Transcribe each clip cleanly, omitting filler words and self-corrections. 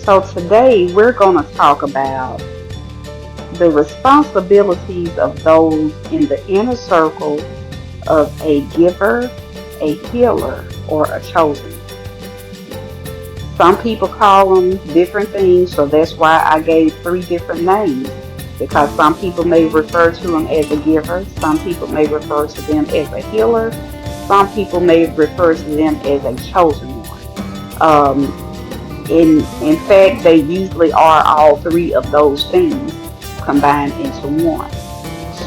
So today we're going to talk about the responsibilities of those in the inner circle of a giver, a healer, or a chosen. Some people call them different things, so that's why I gave three different names. Because some people may refer to them as a giver, some people may refer to them as a healer, some people may refer to them as a chosen one. In fact, they usually are all three of those things combined into one.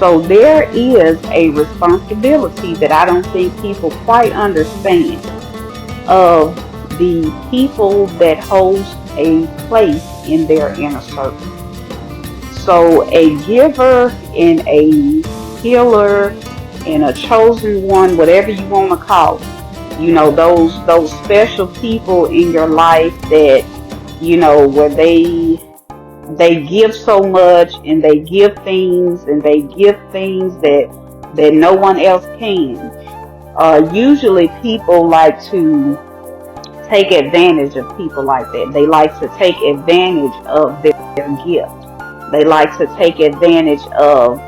So there is a responsibility that I don't think people quite understand of the people that host a place in their inner circle. So a giver and a healer and a chosen one, whatever you want to call it, those special people in your life that, where they give so much and they give things that no one else can. Usually people like to take advantage of people like that. They like to take advantage of their gift. They like to take advantage of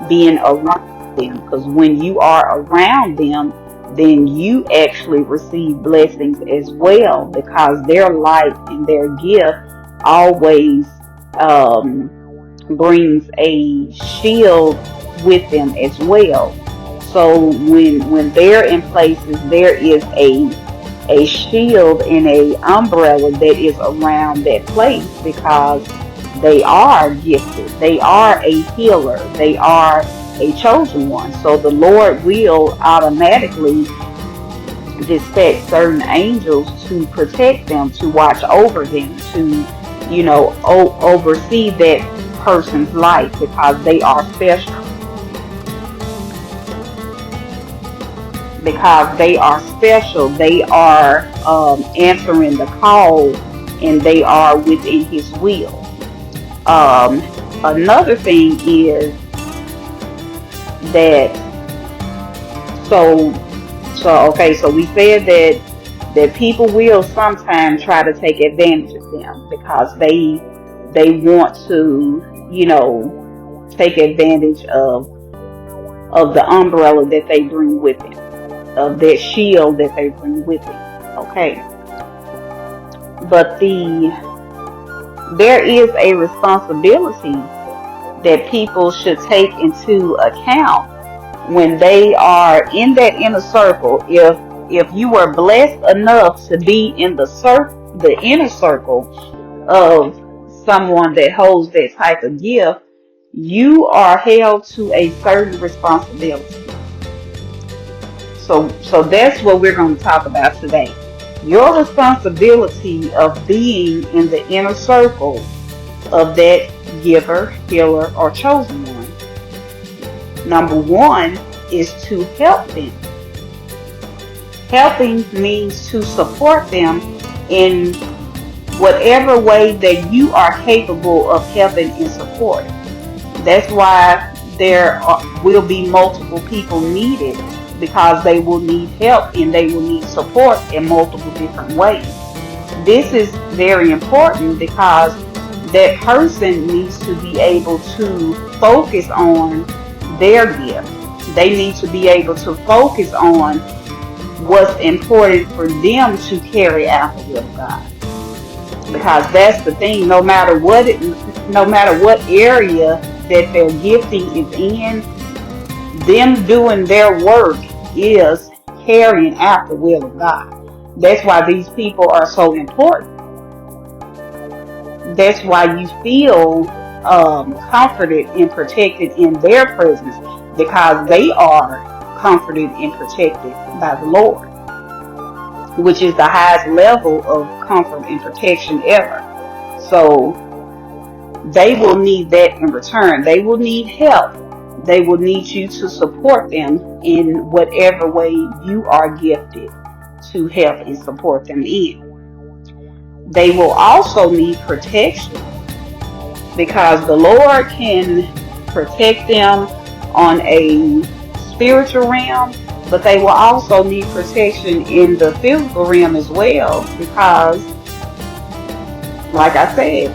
being around them, because when you are around them, then you actually receive blessings as well, because their light and their gift always brings a shield with them as well. So when they're in places, there is a shield and a umbrella that is around that place, because they are gifted, they are a healer, they are a chosen one. So the Lord will automatically dispatch certain angels to protect them, to watch over them, to oversee that person's life, because they are special, they are answering the call, and they are within His will. Another thing is that so we said that people will sometimes try to take advantage of them, because they want to take advantage of the umbrella that they bring with them, of that shield that they bring with them. Okay. But there is a responsibility that people should take into account when they are in that inner circle. If you are blessed enough to be in the inner circle of someone that holds that type of gift, you are held to a certain responsibility. So that's what we're going to talk about today. Your responsibility of being in the inner circle of that giver, healer, or chosen one. Number one is to help them. Helping means to support them in whatever way that you are capable of helping and supporting. That's why there will be multiple people needed, because they will need help and they will need support in multiple different ways. This is very important, because that person needs to be able to focus on their gift. They need to be able to focus on what's important for them to carry out the will of God. Because that's the thing, no matter what area that their gifting is in, them doing their work is carrying out the will of God. That's why these people are so important. That's why you feel comforted and protected in their presence, because they are comforted and protected by the Lord, which is the highest level of comfort and protection ever. So they will need that in return. They will need help. They will need you to support them in whatever way you are gifted to help and support them in. They will also need protection, because the Lord can protect them on a spiritual realm, but they will also need protection in the physical realm as well, because like I said,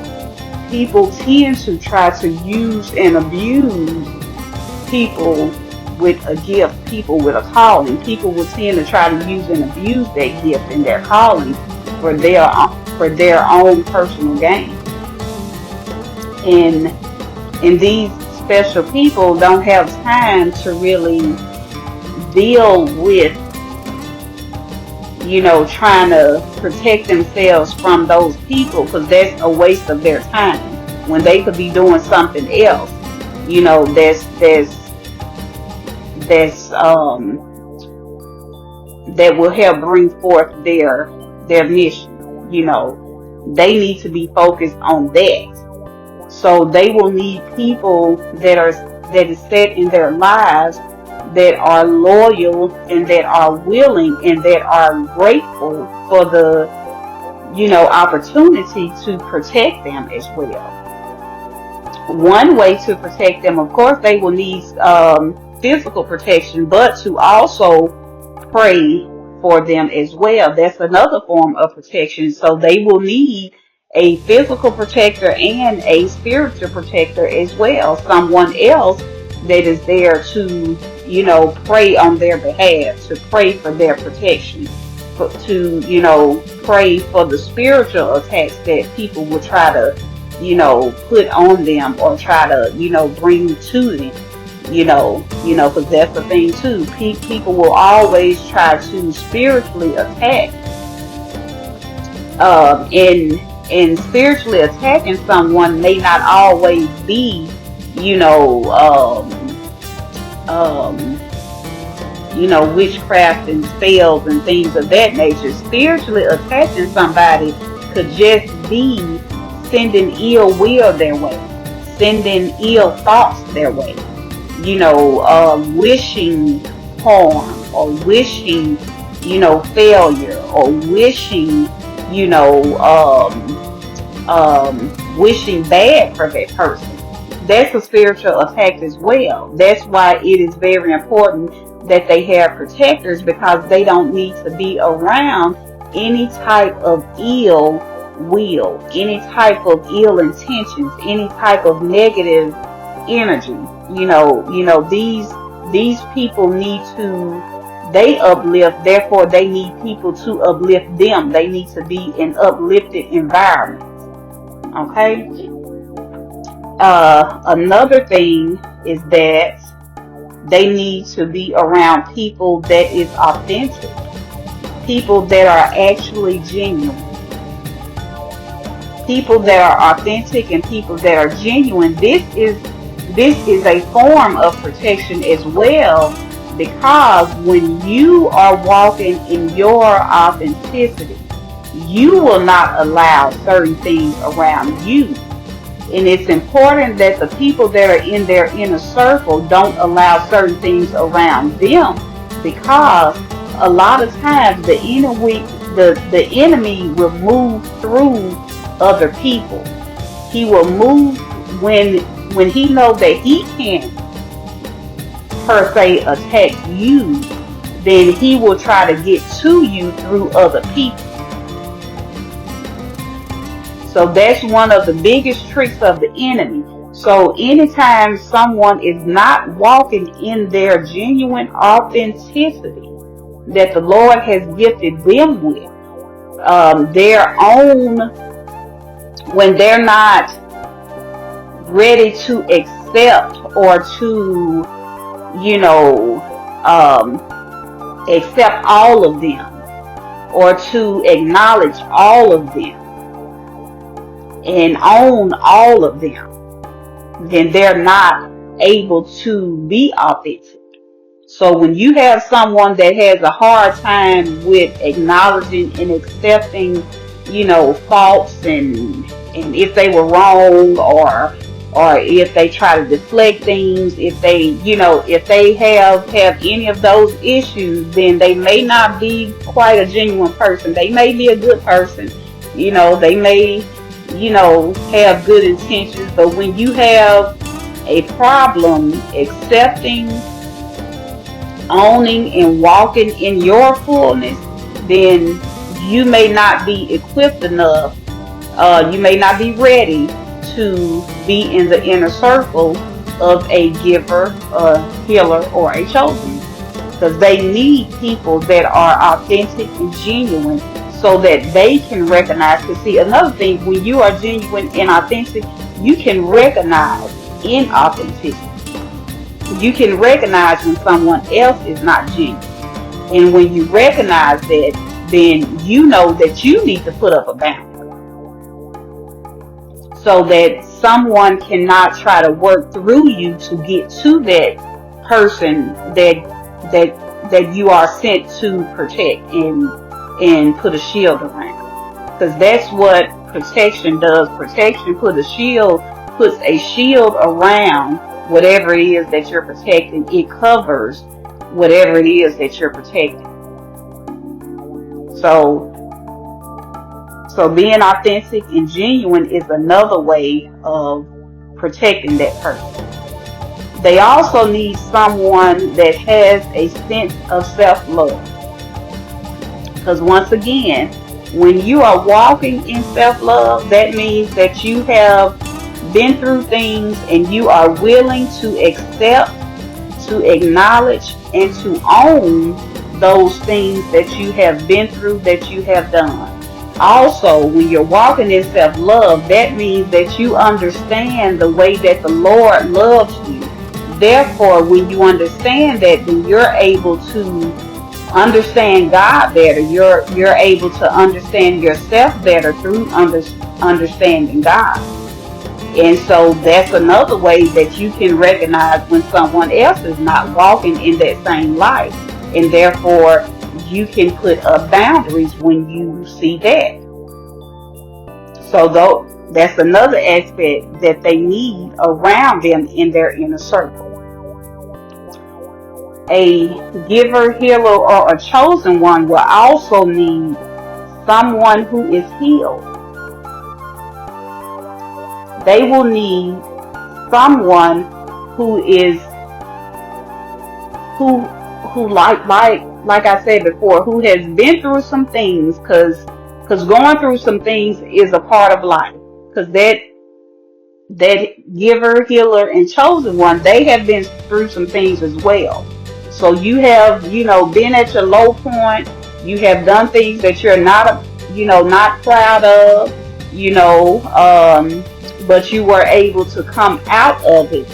people tend to try to use and abuse people with a gift, people with a calling. People will tend to try to use and abuse that gift and their calling for their own personal gain. And these special people don't have time to really deal with, trying to protect themselves from those people, because that's a waste of their time when they could be doing something else. That will help bring forth their mission. They need to be focused on that. So they will need people that is set in their lives, that are loyal and that are willing and that are grateful for the opportunity to protect them as well. One way to protect them, of course, they will need physical protection, but to also pray for them as well. That's another form of protection. So they will need a physical protector and a spiritual protector as well. Someone else that is there to, pray on their behalf, to pray for their protection, to, pray for the spiritual attacks that people will try to, put on them or try to, bring to them. Because that's the thing too. People will always try to spiritually attack, and spiritually attacking someone may not always be, witchcraft and spells and things of that nature. Spiritually attacking somebody could just be sending ill will their way, sending ill thoughts their way. Wishing harm or wishing, failure or wishing, wishing bad for that person. That's a spiritual attack as well. That's why it is very important that they have protectors, because they don't need to be around any type of ill will, any type of ill intentions, any type of negative energy. These people need to, they uplift, therefore they need people to uplift them. They need to be in uplifted environments. Okay? Another thing is that they need to be around people that is authentic, people that are actually genuine. People that are authentic and people that are genuine. This is a form of protection as well, because when you are walking in your authenticity, you will not allow certain things around you. And it's important that the people that are in their inner circle don't allow certain things around them, because a lot of times the enemy will move through other people. He will move when he knows that he can't per se attack you, then he will try to get to you through other people. So that's one of the biggest tricks of the enemy. So anytime someone is not walking in their genuine authenticity that the Lord has gifted them with, their own, when they're not ready to accept or to, accept all of them, or to acknowledge all of them and own all of them, then they're not able to be authentic. So when you have someone that has a hard time with acknowledging and accepting, faults and if they were wrong, or if they try to deflect things, if they have any of those issues, then they may not be quite a genuine person. They may be a good person, they may, have good intentions, but when you have a problem accepting, owning, and walking in your fullness, then you may not be equipped enough You may not be ready to be in the inner circle of a giver, a healer, or a chosen, because they need people that are authentic and genuine so that they can recognize. Because see, another thing, when you are genuine and authentic, you can recognize inauthenticity. You can recognize when someone else is not genuine. And when you recognize that, then you know that you need to put up a boundary so that someone cannot try to work through you to get to that person that you are sent to protect and put a shield around. Because that's what protection does. Protection puts a shield around whatever it is that you're protecting. It covers whatever it is that you're protecting. So being authentic and genuine is another way of protecting that person. They also need someone that has a sense of self-love. Because once again, when you are walking in self-love, that means that you have been through things and you are willing to accept, to acknowledge, and to own those things that you have been through, that you have done. Also, when you're walking in self-love, that means that you understand the way that the Lord loves you. Therefore, when you understand that, then you're able to understand God better. You're able to understand yourself better through understanding God. And so that's another way that you can recognize when someone else is not walking in that same light. And therefore, you can put up boundaries when you see that. So that's another aspect that they need around them in their inner circle. A giver, healer, or a chosen one will also need someone who is healed. They will need someone who like I said before, who has been through some things, because going through some things is a part of life. Because that giver, healer, and chosen one, they have been through some things as well. So you have, been at your low point. You have done things that you're not proud of, but you were able to come out of it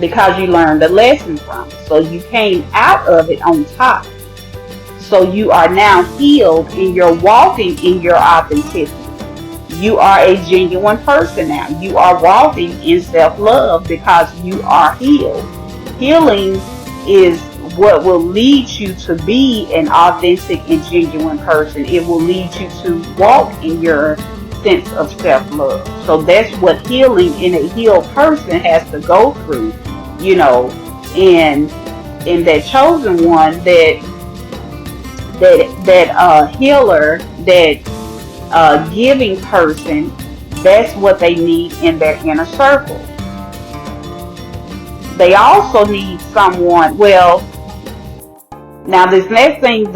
because you learned a lesson from it. So you came out of it on top. So you are now healed and you're walking in your authenticity. You are a genuine person now. You are walking in self-love because you are healed. Healing is what will lead you to be an authentic and genuine person. It will lead you to walk in your sense of self-love. So that's what healing in a healed person has to go through, and that chosen one, that healer, that giving person, that's what they need in their inner circle. They also need someone, now this next thing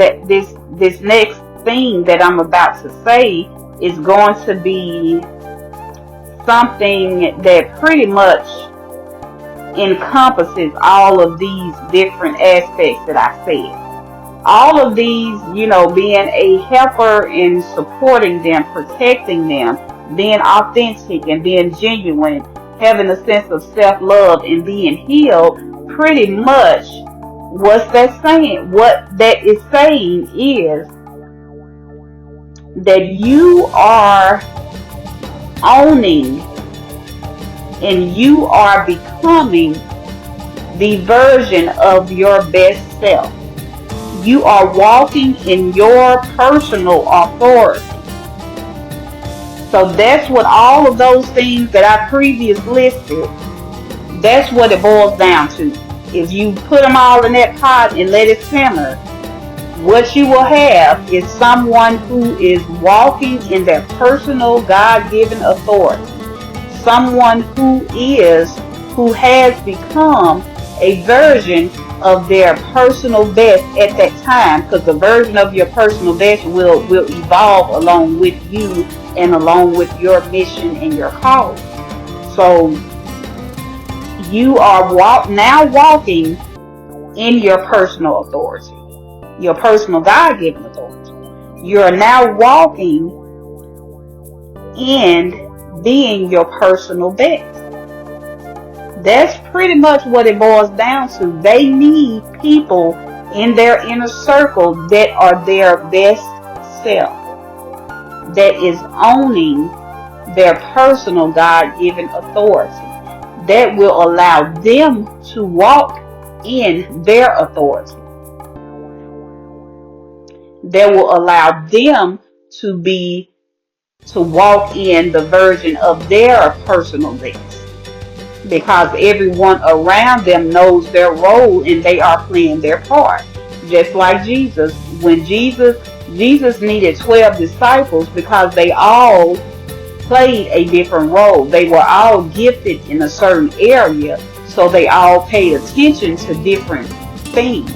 that I'm about to say is going to be something that pretty much encompasses all of these different aspects that I said. All of these, being a helper and supporting them, protecting them, being authentic and being genuine, having a sense of self-love and being healed, pretty much what that is saying is that you are owning and you are becoming the version of your best self. You are walking in your personal authority. So that's what all of those things that I previously listed, that's what it boils down to. If you put them all in that pot and let it simmer, what you will have is someone who is walking in their personal God-given authority. Someone who has become a version of their personal best at that time, because the version of your personal best will evolve along with you and along with your mission and your call. So you are now walking in your personal authority, your personal God-given authority. You are now walking in being your personal best. That's pretty much what it boils down to. They need people in their inner circle that are their best self, that is owning their personal God-given authority, that will allow them to walk in their authority, that will allow them to walk in the version of their personal best, because everyone around them knows their role and they are playing their part. Just like Jesus, when Jesus needed 12 disciples because they all played a different role. They were all gifted in a certain area, so they all paid attention to different things.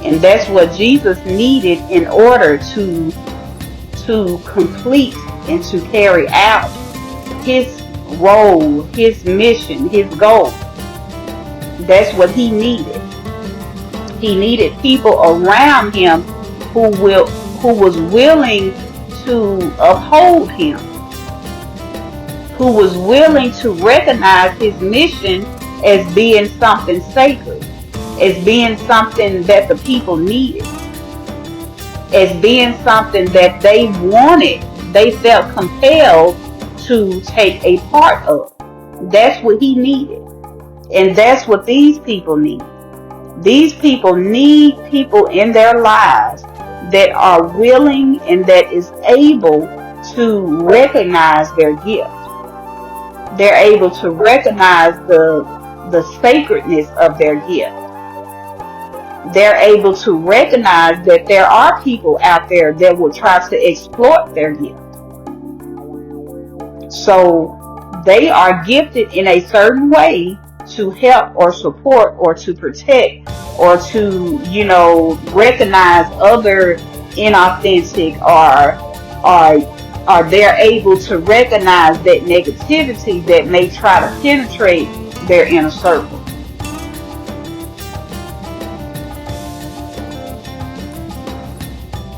And that's what Jesus needed in order to complete and to carry out his role, his mission, his goal. That's what he needed. He needed people around him who was willing to uphold him, who was willing to recognize his mission as being something sacred, as being something that the people needed, as being something that they wanted, they felt compelled to take a part of. That's what he needed. And that's what these people need. These people need people in their lives that are willing and that is able to recognize their gift. They're able to recognize the sacredness of their gift. They're able to recognize that there are people out there that will try to exploit their gift. So they are gifted in a certain way to help or support or to protect or to, recognize other inauthentic or they're able to recognize that negativity that may try to penetrate their inner circle.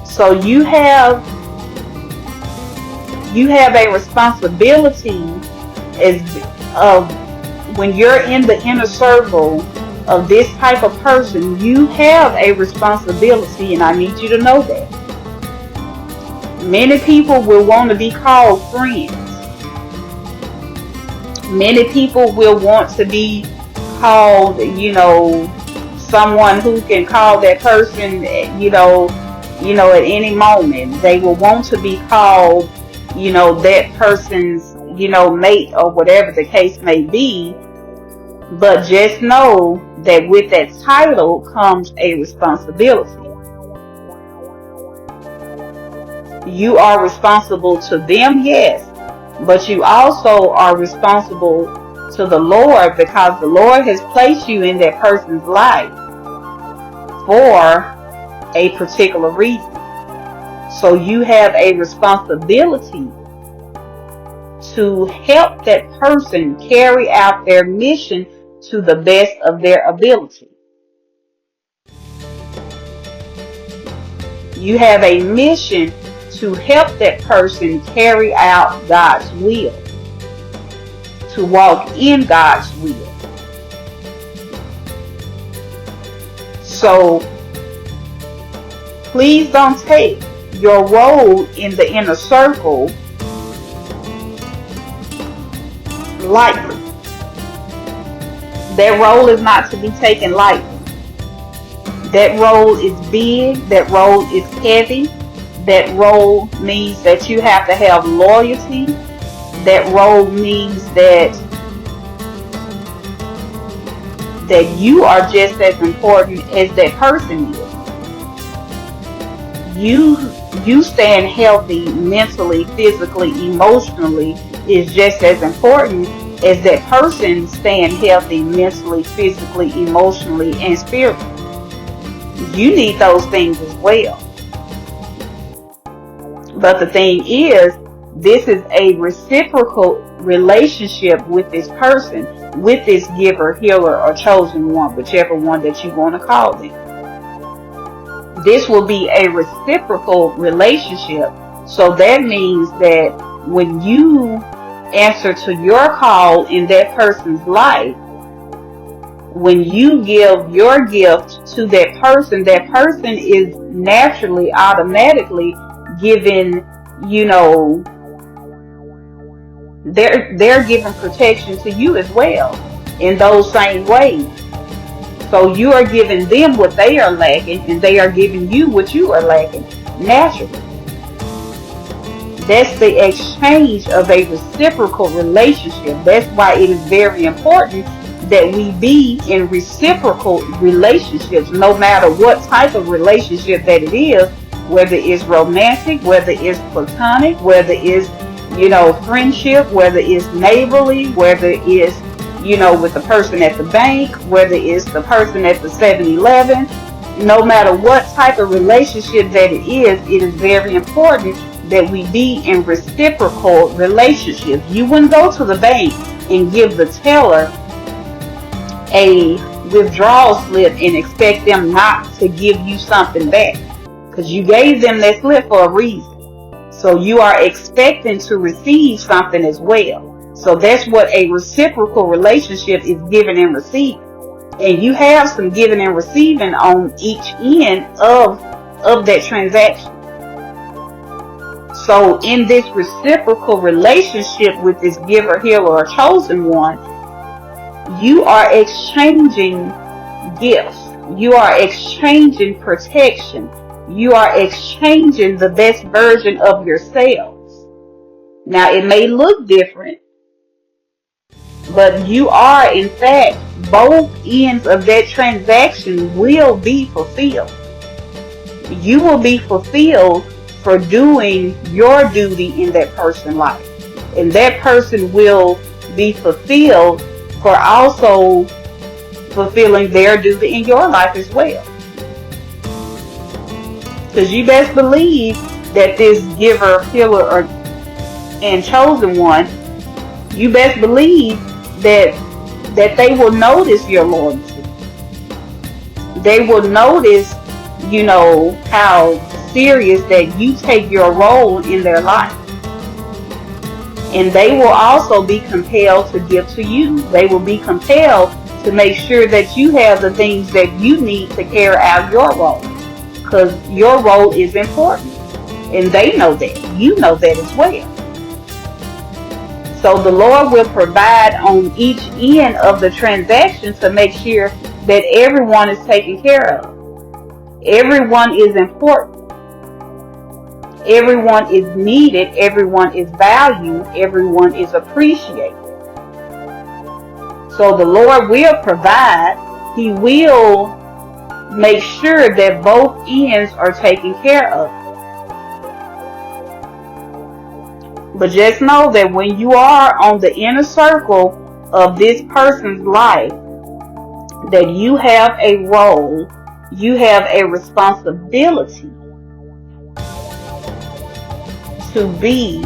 So you have a responsibility when you're in the inner circle of this type of person, you have a responsibility, and I need you to know that. Many people will want to be called friends. Many people will want to be called, someone who can call that person, at any moment. They will want to be called, that person's, mate or whatever the case may be. But just know that with that title comes a responsibility. You are responsible to them, yes, but you also are responsible to the Lord, because the Lord has placed you in that person's life for a particular reason. So you have a responsibility to help that person carry out their mission to the best of their ability. You have a mission to help that person carry out God's will, to walk in God's will. So please don't take your role in the inner circle lightly. That role is not to be taken lightly. That role is big. That role is heavy. That role means that you have to have loyalty. That role means that you are just as important as that person is. You staying healthy mentally, physically, emotionally is just as important as that person staying healthy mentally, physically, emotionally, and spiritually. You need those things as well. But the thing is, this is a reciprocal relationship with this person, with this giver, healer, or chosen one, whichever one that you want to call them. This will be a reciprocal relationship. So that means that when you answer to your call in that person's life, when you give your gift to that person is naturally, automatically giving, they're giving protection to you as well in those same ways. So you are giving them what they are lacking, and they are giving you what you are lacking naturally. That's the exchange of a reciprocal relationship. That's why it is very important that we be in reciprocal relationships, no matter what type of relationship that it is, whether it's romantic, whether it's platonic, whether it's, friendship, whether it's neighborly, whether it's, with the person at the bank, whether it's the person at the 7-Eleven, no matter what type of relationship that it is very important that we be in reciprocal relationships. You wouldn't go to the bank and give the teller a withdrawal slip and expect them not to give you something back, because you gave them that slip for a reason. So you are expecting to receive something as well. So that's what a reciprocal relationship is, giving and receiving. And you have some giving and receiving on each end of that transaction. So in this reciprocal relationship with this giver, healer, or chosen one, you are exchanging gifts. You are exchanging protection. You are exchanging the best version of yourselves. Now, it may look different, but you are, in fact, both ends of that transaction will be fulfilled. You will be fulfilled for doing your duty in that person's life. And that person will be fulfilled for also fulfilling their duty in your life as well. Because you best believe that this giver, healer, and chosen one, you best believe that they will notice your loyalty. They will notice, how serious that you take your role in their life. And they will also be compelled to give to you. They will be compelled to make sure that you have the things that you need to carry out your role. Because your role is important. And they know that. You know that as well. So the Lord will provide on each end of the transaction to make sure that everyone is taken care of. Everyone is important. Everyone is needed. Everyone is valued. Everyone is appreciated. So the Lord will provide. He will make sure that both ends are taken care of. But just know that when you are on the inner circle of this person's life, that you have a role, you have a responsibility to be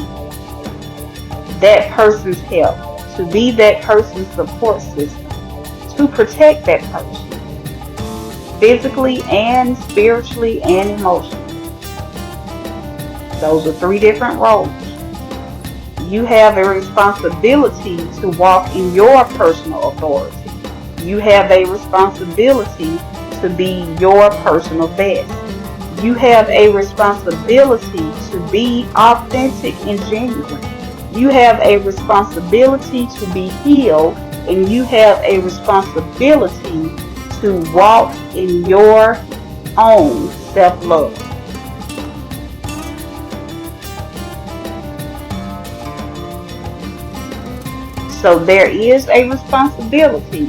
that person's help, to be that person's support system, to protect that person, physically and spiritually and emotionally. Those are 3 different roles. You have a responsibility to walk in your personal authority. You have a responsibility to be your personal best. You have a responsibility to be authentic and genuine. You have a responsibility to be healed, and you have a responsibility to walk in your own self-love. So there is a responsibility.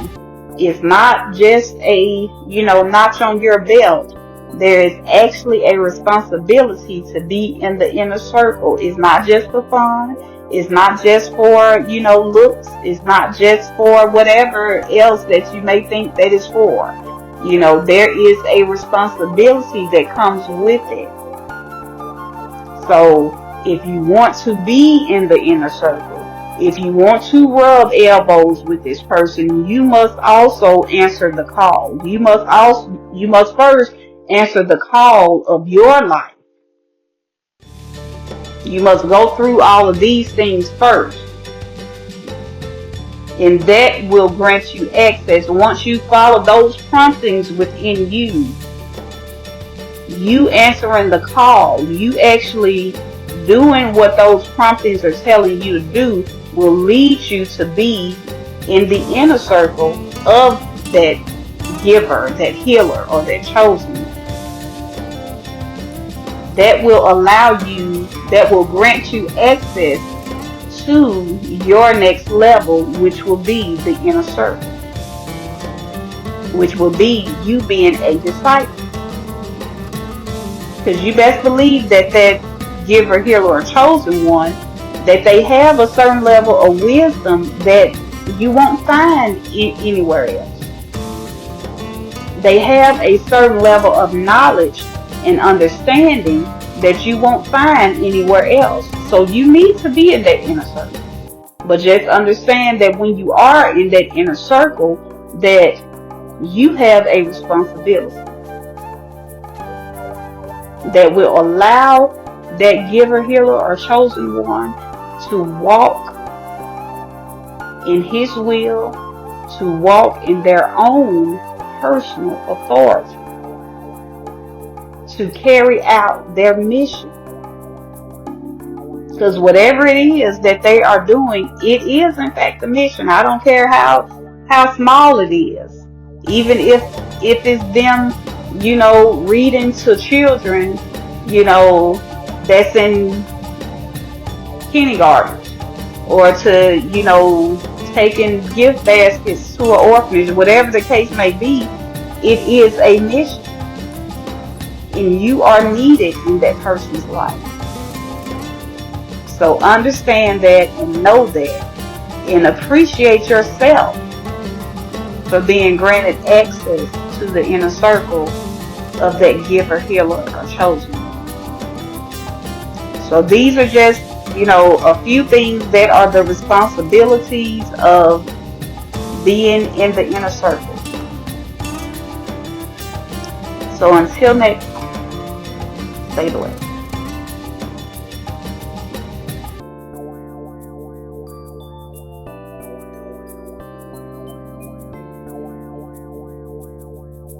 It's not just a, notch on your belt There is actually a responsibility to be in the inner circle. It's not just for fun. It's not just for, looks. It's not just for whatever else that you may think that is for. There is a responsibility that comes with it. So if you want to be in the inner circle, if you want to rub elbows with this person, you must also answer the call. You must first answer the call of your life. You must go through all of these things first. And that will grant you access. Once you follow those promptings within you, you answering the call, you actually doing what those promptings are telling you to do, will lead you to be in the inner circle of that giver, that healer, or that chosen. That will grant you access to your next level, which will be the inner circle, which will be you being a disciple. Because you best believe that giver, healer, or chosen one, that they have a certain level of wisdom that you won't find anywhere else. They have a certain level of knowledge and understanding that you won't find anywhere else. So you need to be in that inner circle. But just understand that when you are in that inner circle, that you have a responsibility that will allow that giver, healer, or chosen one to walk in his will, to walk in their own personal authority, to carry out their mission. Because whatever it is that they are doing, it is in fact a mission. I don't care how small it is. Even if it's them, reading to children, that's in kindergarten, or to taking gift baskets to an orphanage, whatever the case may be, it is a mission. And you are needed in that person's life. So understand that and know that and appreciate yourself for being granted access to the inner circle of that giver, healer, or chosen. So these are just, a few things that are the responsibilities of being in the inner circle. So until next time, stay the way.